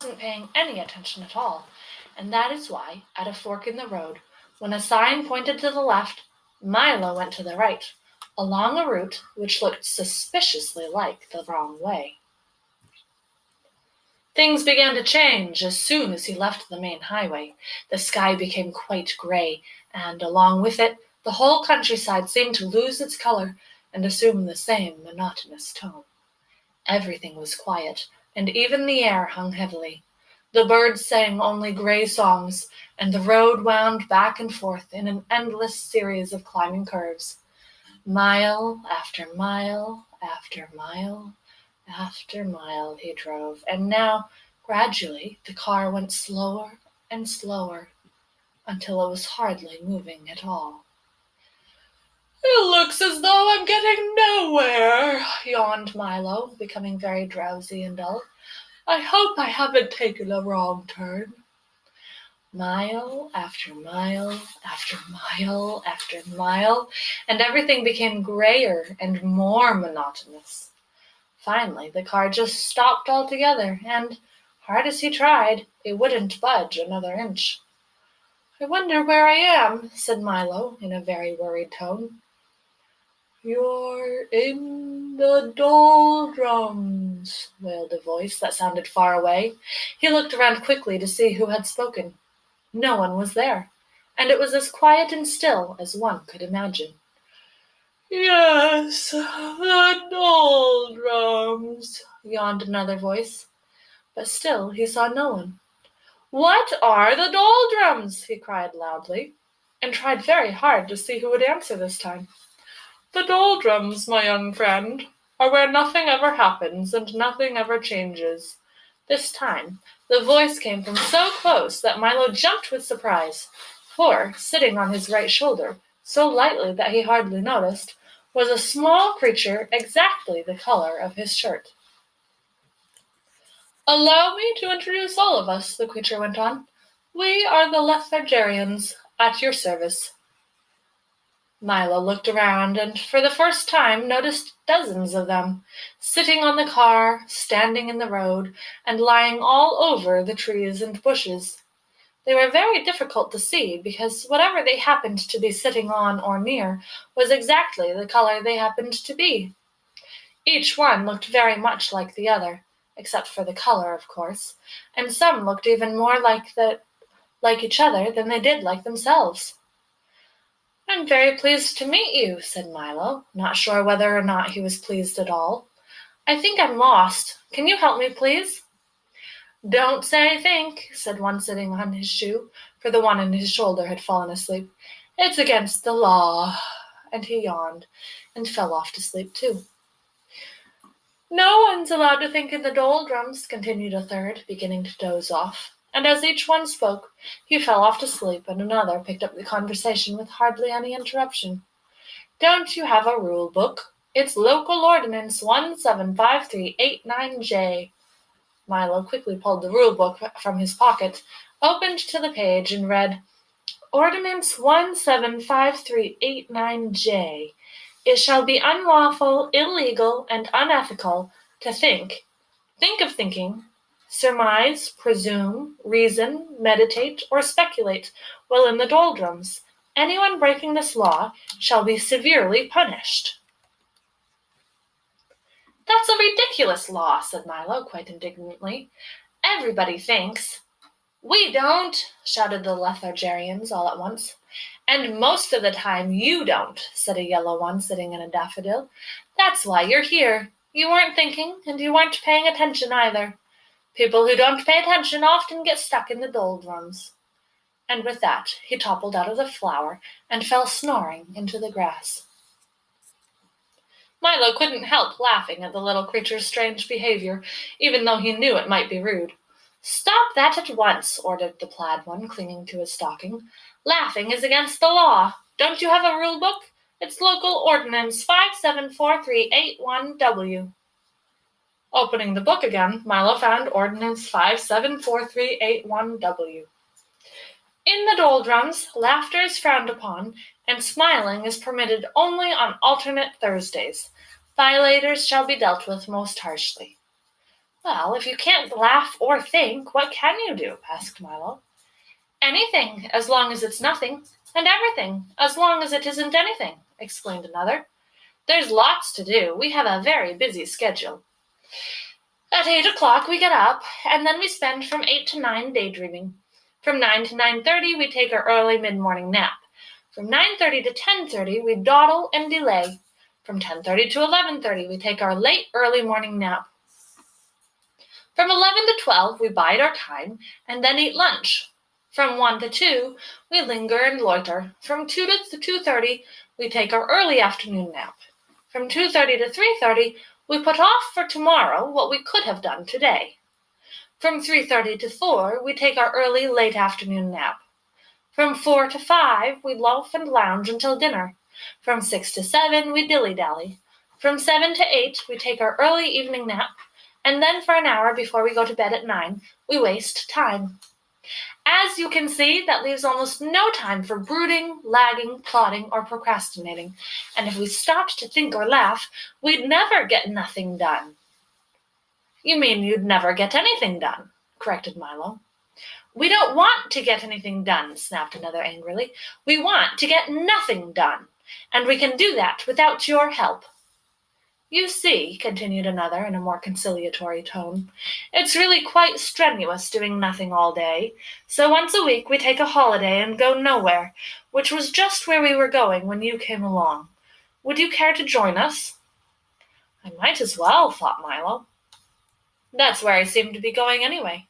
wasn't paying any attention at all, and that is why, at a fork in the road, when a sign pointed to the left, Milo went to the right, along a route which looked suspiciously like the wrong way. Things began to change as soon as he left the main highway. The sky became quite gray, and along with it, the whole countryside seemed to lose its color and assume the same monotonous tone. Everything was quiet, and even the air hung heavily. The birds sang only gray songs, and the road wound back and forth in an endless series of climbing curves. Mile after mile after mile after mile he drove, and now, gradually, the car went slower and slower until it was hardly moving at all. "It looks as though I'm getting nowhere," yawned Milo, becoming very drowsy and dull. "I hope I haven't taken a wrong turn." Mile after mile after mile after mile, and everything became grayer and more monotonous. Finally, the car just stopped altogether, and, hard as he tried, it wouldn't budge another inch. "I wonder where I am," said Milo, in a very worried tone. "You're in the doldrums," wailed a voice that sounded far away. He looked around quickly to see who had spoken. No one was there, and it was as quiet and still as one could imagine. "Yes, the doldrums," yawned another voice, but still he saw no one. "What are the doldrums?" he cried loudly, and tried very hard to see who would answer this time. "The doldrums, my young friend, are where nothing ever happens and nothing ever changes." This time, the voice came from so close that Milo jumped with surprise, for, sitting on his right shoulder, so lightly that he hardly noticed, was a small creature exactly the color of his shirt. "Allow me to introduce all of us," the creature went on. "We are the Lethargerians, at your service." Milo looked around and for the first time noticed dozens of them, sitting on the car, standing in the road, and lying all over the trees and bushes. They were very difficult to see because whatever they happened to be sitting on or near was exactly the color they happened to be. Each one looked very much like the other, except for the color, of course, and some looked even more like each other than they did like themselves. "I'm very pleased to meet you," said Milo, not sure whether or not he was pleased at all. "I think I'm lost. Can you help me, please?" "Don't say think," said one sitting on his shoe, for the one on his shoulder had fallen asleep. "It's against the law." And he yawned, and fell off to sleep too. "No one's allowed to think in the doldrums," continued a third, beginning to doze off. And as each one spoke, he fell off to sleep, and another picked up the conversation with hardly any interruption. "Don't you have a rule book? It's Local Ordinance 175389J." Milo quickly pulled the rule book from his pocket, opened to the page, and read, "Ordinance 175389J. It shall be unlawful, illegal, and unethical to think of thinking, surmise, presume, reason, meditate, or speculate while in the doldrums. Anyone breaking this law shall be severely punished." "That's a ridiculous law," said Milo, quite indignantly. "Everybody thinks." "We don't," shouted the Lethargerians all at once. "And most of the time you don't," said a yellow one sitting in a daffodil. "That's why you're here. You weren't thinking, and you weren't paying attention either. People who don't pay attention often get stuck in the doldrums." And with that he toppled out of the flower and fell snoring into the grass. Milo couldn't help laughing at the little creature's strange behavior, even though he knew it might be rude. "Stop that at once," ordered the plaid one, clinging to his stocking. "Laughing is against the law. Don't you have a rule book? It's Local Ordinance 574381W. Opening the book again, Milo found Ordinance 574381W. "In the doldrums, laughter is frowned upon, and smiling is permitted only on alternate Thursdays. Violators shall be dealt with most harshly." Well, if you can't laugh or think, what can you do? Asked Milo. Anything, as long as it's nothing, and everything, as long as it isn't anything, exclaimed another. There's lots to do. We have a very busy schedule. At 8 o'clock we get up, and then we spend from 8 to 9 daydreaming. From 9 to 9:30 we take our early mid-morning nap. From 9:30 to 10:30 we dawdle and delay. From 10:30 to 11:30 we take our late early morning nap. From 11 to 12 we bide our time and then eat lunch. From 1 to 2 we linger and loiter. From 2 to 2:30 we take our early afternoon nap. From 2:30 to 3:30 we put off for tomorrow what we could have done today. From 3:30 to 4 we take our early late afternoon nap. From 4 to 5 we loaf and lounge until dinner. From 6 to 7 we dilly-dally. From 7 to 8 we take our early evening nap, and then for an hour before we go to bed at 9 we waste time. As you can see, that leaves almost no time for brooding, lagging, plotting, or procrastinating, and if we stopped to think or laugh, we'd never get nothing done. You mean you'd never get anything done, corrected Milo. We don't want to get anything done, snapped another angrily. We want to get nothing done, and we can do that without your help. You see, continued another in a more conciliatory tone, it's really quite strenuous doing nothing all day, so once a week we take a holiday and go nowhere, which was just where we were going when you came along. Would you care to join us? I might as well, thought Milo. That's where I seem to be going anyway.